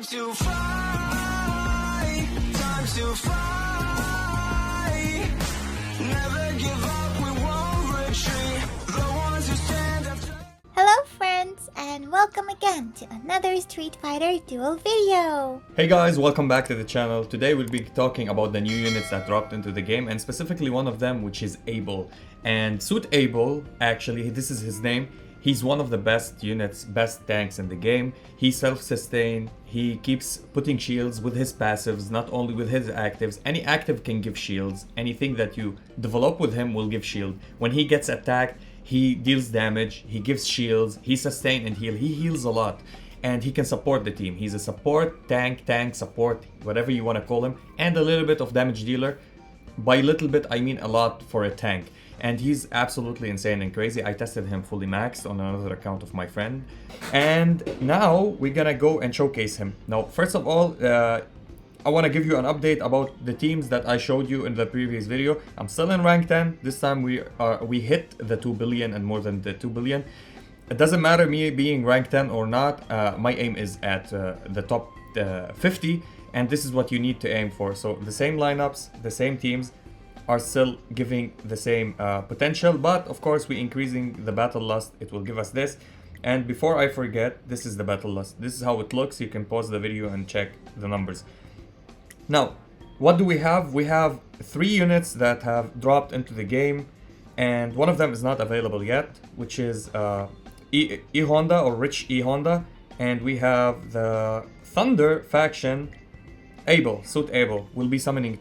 Time to fly, time to fly. Never give up, we won't retreat. The ones who stand up. Hello friends, and welcome again to another Street Fighter Duel video. Hey guys, welcome back to the channel. Today we'll be talking about the new units that dropped into the game, and specifically one of them, which is Abel. And Suit Abel, actually, this is his name. He's one of the best units, best tanks in the game. He self-sustained, he keeps putting shields with his passives, not only with his actives. Any active can give shields. Anything that you develop with him will give shield. When he gets attacked, he deals damage, he gives shields, he sustain and heal. He heals a lot, and he can support the team. He's a support, tank, support, whatever you want to call him, and a little bit of damage dealer. By little bit, I mean a lot for a tank. And he's absolutely insane and crazy. I tested him fully maxed on another account of my friend. And now we're gonna go and showcase him. Now, first of all, I want to give you an update about the teams that I showed you in the previous video. I'm still in rank 10. This time we hit the 2 billion and more than the 2 billion. It doesn't matter me being rank 10 or not. My aim is at the top 50, and this is what you need to aim for. So the same lineups, the same teams are still giving the same potential, but of course we're increasing the battle lust. It will give us this. And before I forget, this is the battle lust. This is how it looks. You can pause the video and check the numbers. Now, what do we have? We have 3 units that have dropped into the game, and one of them is not available yet, which is E-Honda or Rich E-Honda, and we have the Thunder faction Abel, Suit Abel. We'll be summoning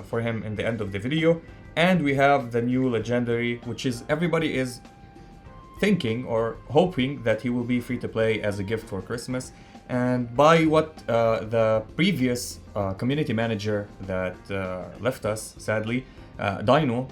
for him in the end of the video. And we have the new legendary, which is everybody is thinking or hoping that he will be free to play as a gift for Christmas. And by what the previous community manager that left us, sadly, Dino,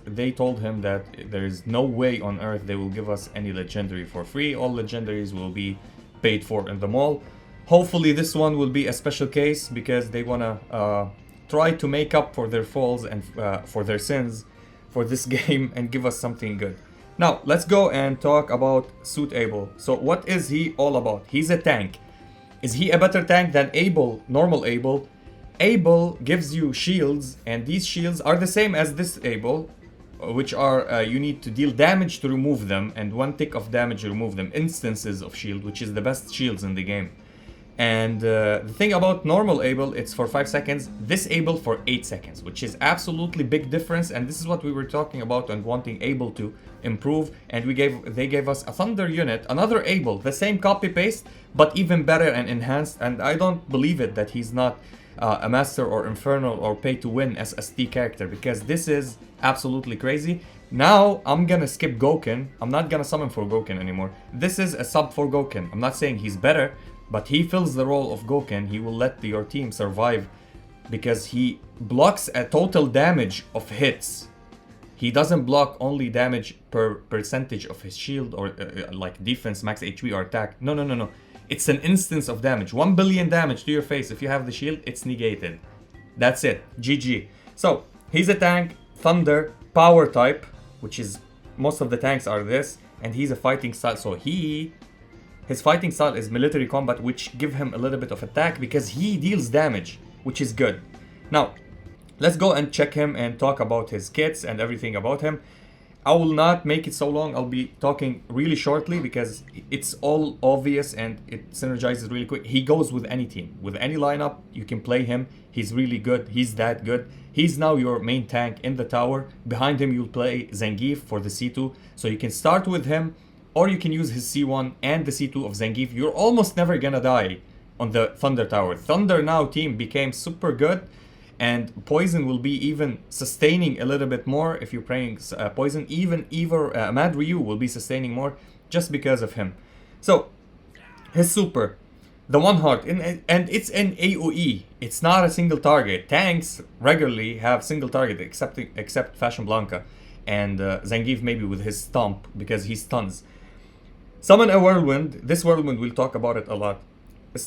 they told him that there is no way on earth they will give us any legendary for free. All legendaries will be paid for in the mall. Hopefully this one will be a special case, because they want to try to make up for their faults and for their sins for this game and give us something good. Now, let's go and talk about Suit Abel. So what is he all about? He's a tank. Is he a better tank than Abel, normal Abel? Abel gives you shields, and these shields are the same as this Abel, which are you need to deal damage to remove them, and 1 tick of damage to remove them. Instances of shield, which is the best shields in the game. And the thing about normal Abel, it's for 5 seconds. This Abel for 8 seconds, which is absolutely big difference. And this is what we were talking about and wanting Abel to improve. And they gave us a Thunder unit, another Abel, the same copy paste, but even better and enhanced. And I don't believe it that he's not a master or infernal or pay to win SST character, because this is absolutely crazy. Now I'm gonna skip Gouken. I'm not gonna summon for Gouken anymore. This is a sub for Gouken. I'm not saying he's better, but he fills the role of Gouken. He will let your team survive because he blocks a total damage of hits. He doesn't block only damage per percentage of his shield or like defense, max HP or attack. No. It's an instance of damage. 1 billion damage to your face. If you have the shield, it's negated. That's it. GG. So he's a tank, Thunder, power type, which is most of the tanks are this, and he's a fighting style. So his fighting style is military combat, which give him a little bit of attack because he deals damage, which is good. Now, let's go and check him and talk about his kits and everything about him. I will not make it so long. I'll be talking really shortly because it's all obvious and it synergizes really quick. He goes with any team, with any lineup. You can play him. He's really good. He's that good. He's now your main tank in the tower. Behind him, you'll play Zangief for the C2. So you can start with him, or you can use his C1 and the C2 of Zangief. You're almost never gonna die on the Thunder Tower. Thunder now team became super good, and Poison will be even sustaining a little bit more if you're playing Poison. Even Mad Ryu will be sustaining more just because of him. So, his super, the 1 heart, and it's an AoE. It's not a single target. Tanks regularly have single target, except Fashion Blanca. And Zangief maybe with his stomp, because he stuns. Summon a whirlwind. This whirlwind, we'll talk about it a lot.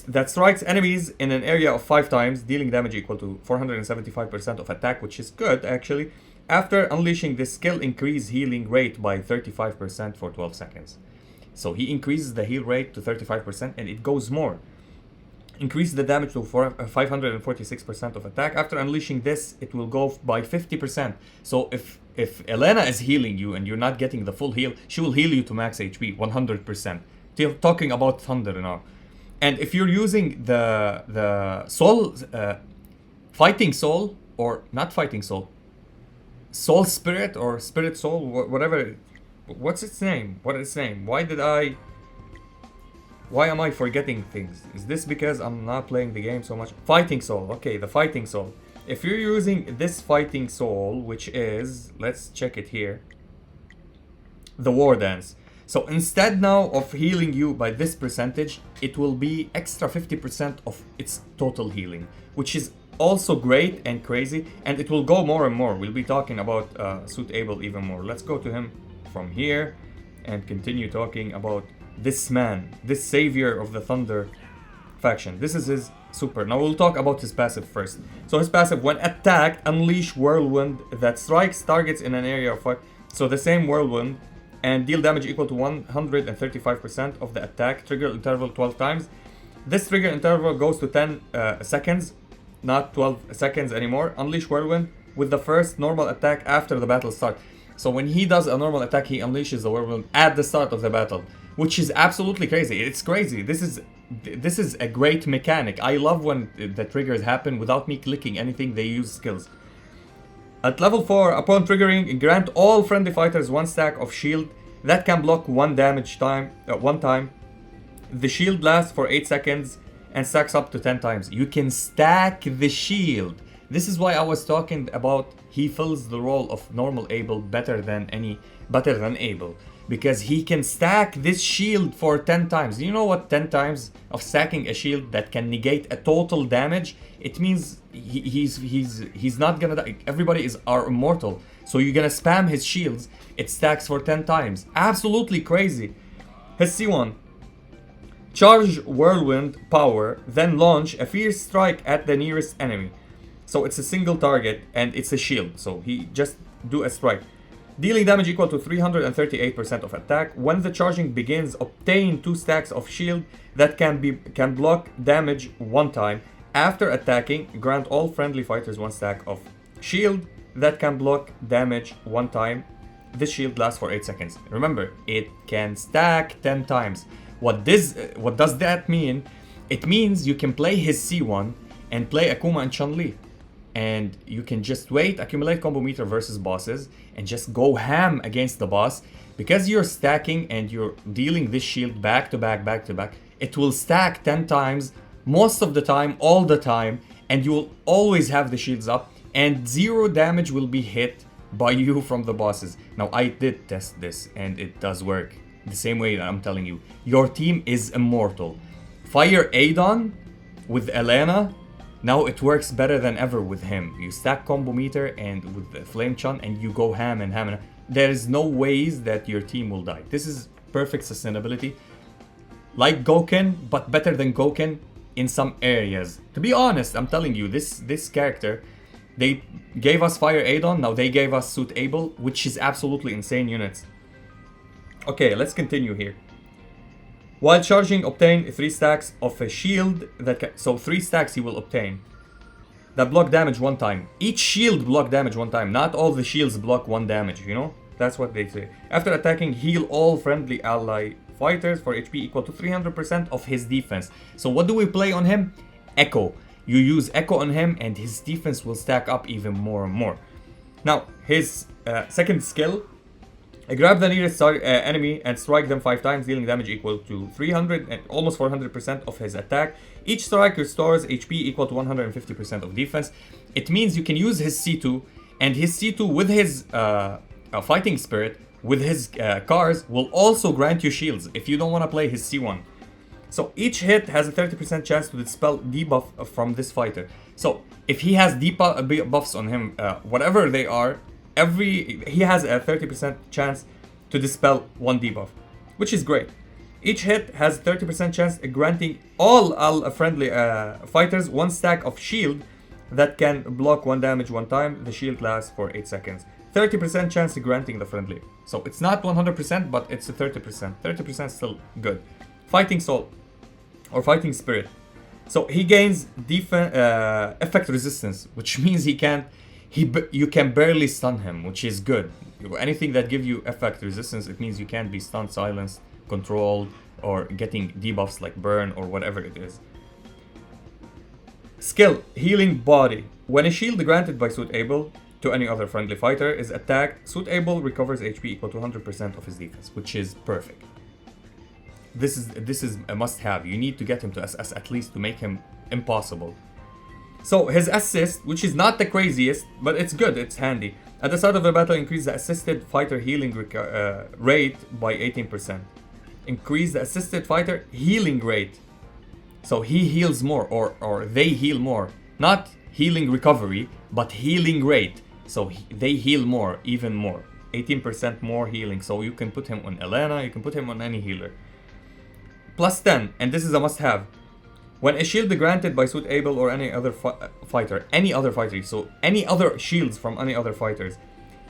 That strikes enemies in an area of 5 times, dealing damage equal to 475% of attack, which is good actually. After unleashing this skill, increase healing rate by 35% for 12 seconds. So he increases the heal rate to 35% and it goes more. Increase the damage to 546% of attack. After unleashing this, it will go by 50%. So if Elena is healing you and you're not getting the full heal, she will heal you to max HP 100%. Talking about Thunder now. And if you're using the soul, fighting soul, or not fighting soul, soul spirit or spirit soul, whatever. What's its name? What is its name? Why am I forgetting things? Is this because I'm not playing the game so much? Fighting soul. Okay, the fighting soul. If you're using this fighting soul, which is, let's check it here, the war dance. So instead now of healing you by this percentage, it will be extra 50% of its total healing, which is also great and crazy, and it will go more and more. We'll be talking about Suit Abel even more. Let's go to him from here and continue talking about this man, this savior of the Thunder faction. This is his super. Now we'll talk about his passive first. So his passive, when attacked, unleash whirlwind that strikes targets in an area of fire. So the same whirlwind, and deal damage equal to 135% of the attack. Trigger interval 12 times. This trigger interval goes to 10 seconds, not 12 seconds anymore. Unleash whirlwind with the first normal attack after the battle start. So when he does a normal attack, he unleashes the whirlwind at the start of the battle, which is absolutely crazy. It's crazy. This is a great mechanic. I love when the triggers happen without me clicking anything. They use skills. At level 4, upon triggering, grant all friendly fighters 1 stack of shield that can block 1 damage time. The shield lasts for 8 seconds and stacks up to 10 times. You can stack the shield. This is why I was talking about he fills the role of normal Abel better than Abel. Because he can stack this shield for 10 times. You know what 10 times of stacking a shield that can negate a total damage? It means he's not gonna die. Everybody are immortal. So you're gonna spam his shields. It stacks for 10 times. Absolutely crazy. His C1. Charge whirlwind power, then launch a fierce strike at the nearest enemy. So it's a single target and it's a shield. So he just do a strike. Dealing damage equal to 338% of attack. When the charging begins, obtain 2 stacks of shield that can block damage 1 time. After attacking, grant all friendly fighters 1 stack of shield that can block damage 1 time. This shield lasts for 8 seconds. Remember, it can stack 10 times. What does that mean? It means you can play his C1 and play Akuma and Chun-Li. And you can just wait, accumulate combo meter versus bosses, and just go ham against the boss. Because you're stacking and you're dealing this shield back to back, it will stack 10 times, most of the time, all the time, and you will always have the shields up, and 0 damage will be hit by you from the bosses. Now, I did test this, and it does work. The same way that I'm telling you. Your team is immortal. Fire Adon with Elena. Now it works better than ever with him. You stack combo meter and with the Flame Chun and you go ham and ham. There is no ways that your team will die. This is perfect sustainability. Like Gouken, but better than Gouken in some areas. To be honest, I'm telling you, this character, they gave us Fire Adon, now they gave us Suit Abel, which is absolutely insane units. Okay, let's continue here. While charging, obtain 3 stacks of a shield so 3 stacks he will obtain that block damage 1 time. Each shield block damage 1 time. Not all the shields block 1 damage, you know? That's what they say. After attacking, heal all friendly ally fighters for HP equal to 300% of his defense. So what do we play on him? Echo. You use Echo on him and his defense will stack up even more and more. Now, his second skill. Grab the nearest enemy and strike them 5 times, dealing damage equal to 300 and almost 400% of his attack. Each strike restores HP equal to 150% of defense. It means you can use his C2, and his C2 with his fighting spirit, with his cars, will also grant you shields if you don't want to play his C1. So each hit has a 30% chance to dispel debuff from this fighter. So if he has debuffs on him, whatever they are, he has a 30% chance to dispel 1 debuff, which is great. Each hit has 30% chance granting all friendly fighters 1 stack of shield that can block 1 damage 1 time. The shield lasts for 8 seconds. 30% chance granting the friendly. So it's not 100%, but it's a 30%. 30% still good. Fighting Soul or Fighting Spirit. So he gains effect resistance, which means you can barely stun him, which is good. Anything that gives you effect resistance, it means you can't be stunned, silenced, controlled, or getting debuffs like burn or whatever it is. Skill, healing body. When a shield granted by Suit Abel to any other friendly fighter is attacked, Suit Abel recovers HP equal to 100% of his defense, which is perfect. This is a must-have. You need to get him to SS at least to make him impossible. So his assist, which is not the craziest, but it's good, it's handy. At the start of the battle, increase the assisted fighter healing rate by 18%. Increase the assisted fighter healing rate. So he heals more, or they heal more. Not healing recovery, but healing rate. So they heal more, even more. 18% more healing. So you can put him on Elena, you can put him on any healer. Plus 10, and this is a must-have. When a shield granted by Suit Abel or any other fighter, so any other shields from any other fighters,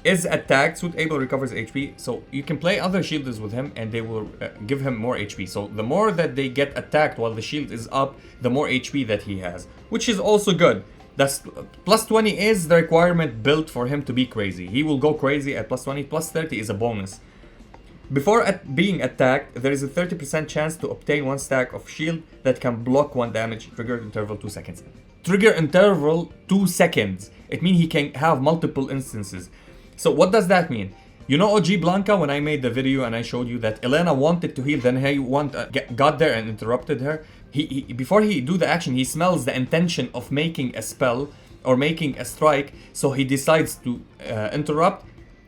is attacked, Suit Abel recovers HP. So you can play other shielders with him and they will give him more HP. So the more that they get attacked while the shield is up, the more HP that he has, which is also good. That's plus 20 is the requirement built for him to be crazy. He will go crazy at plus 20. Plus 30 is a bonus. Before being attacked, there is a 30% chance to obtain 1 stack of shield that can block 1 damage, trigger interval 2 seconds. Trigger interval 2 seconds. It means he can have multiple instances. So what does that mean? You know OG Blanca, when I made the video and I showed you that Elena wanted to heal, then he got there and interrupted her. Before he do the action, he smells the intention of making a spell or making a strike, so he decides to interrupt.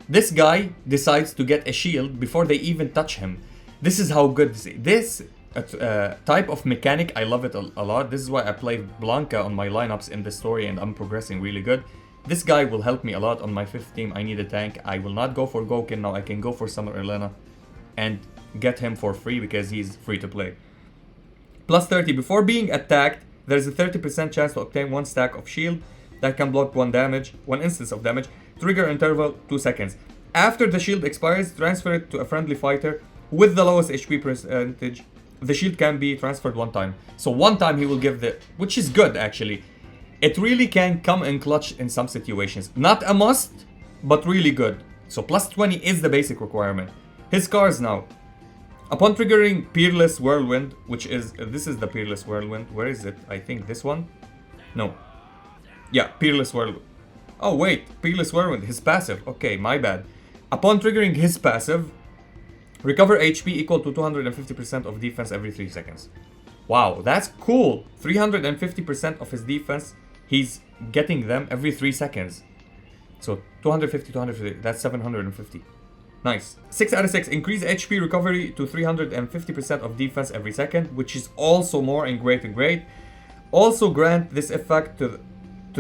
This guy decides to get a shield before they even touch him. This is how good this type of mechanic, I love it a lot. This is why I play Blanca on my lineups in the story and I'm progressing really good. This guy will help me a lot on my 5th team. I need a tank. I will not go for Gouken now. I can go for Summer Elena and get him for free because he's free to play. Plus 30. Before being attacked, there's a 30% chance to obtain 1 stack of shield that can block 1 instance of damage. Trigger interval 2 seconds. After the shield expires, transfer it to a friendly fighter with the lowest HP percentage. The shield can be transferred 1 time. So 1 time he will give which is good actually. It really can come in clutch in some situations. Not a must, but really good. So plus 20 is the basic requirement. His cars now. Upon triggering Peerless Whirlwind, this is the Peerless Whirlwind. Where is it? I think this one? No. Yeah, Peerless Whirlwind. Oh wait, Peerless Whirlwind, his passive. Okay, my bad. Upon triggering his passive, recover HP equal to 250% of defense every 3 seconds. Wow, that's cool. 350% of his defense, he's getting them every 3 seconds. So 250, that's 750. Nice. 6 out of 6. Increase HP recovery to 350% of defense every second, which is also more in great and great. Also grant this effect to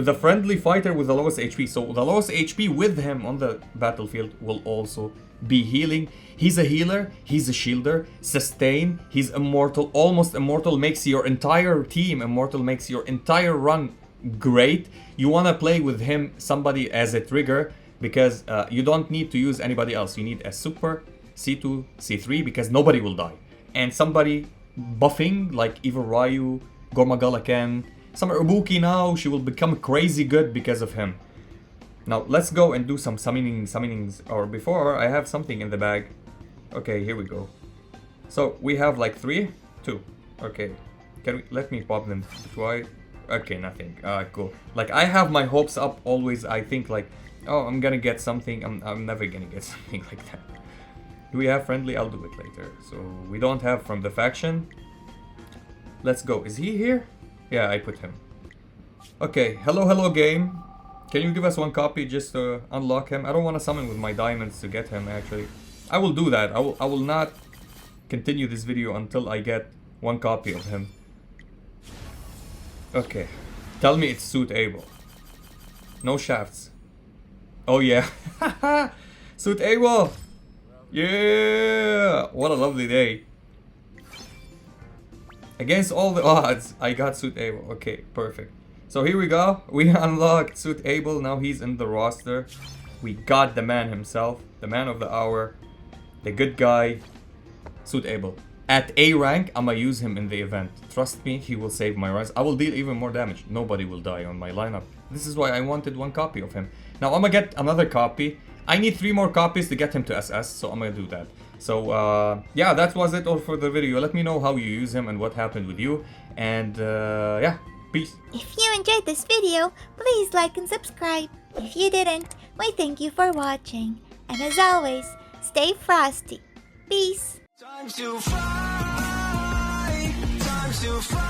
the friendly fighter with the lowest HP. So the lowest HP with him on the battlefield will also be healing. He's a healer, he's a shielder, sustain, he's immortal, almost immortal, makes your entire team immortal, makes your entire run great. You want to play with him, somebody as a trigger, because you don't need to use anybody else. You need a super C2, C3, because nobody will die. And somebody buffing like Eva Ryu, Gormagala Ken, Summer Ibuki now, she will become crazy good because of him. Now let's go and do some summonings, or before I have something in the bag. Okay, here we go. So we have like 2. Okay, let me pop them twice. Okay, nothing. Cool. Like I have my hopes up always. I think like, oh, I'm gonna get something. I'm never gonna get something like that. Do we have friendly? I'll do it later. So we don't have from the faction. Let's go. Is he here? Yeah, I put him. Okay, hello game. Can you give us 1 copy just to unlock him? I don't want to summon with my diamonds to get him actually. I will do that. I will not continue this video until I get 1 copy of him. Okay. Tell me it's Suit Abel. No shafts. Oh yeah. Suit Abel! Yeah! What a lovely day. Against all the odds, I got Suit Abel. Okay, perfect. So here we go. We unlocked Suit Abel. Now he's in the roster. We got the man himself. The man of the hour. The good guy. Suit Abel. At A rank, I'ma use him in the event. Trust me, he will save my runs. I will deal even more damage. Nobody will die on my lineup. This is why I wanted 1 copy of him. Now I'ma get another copy. I need 3 more copies to get him to SS, so I'm gonna do that. So yeah, that was it all for the video. Let me know how you use him and what happened with you. And yeah, peace. If you enjoyed this video, please like and subscribe. If you didn't, we thank you for watching. And as always, stay frosty. Peace. Time to fly, time to fly.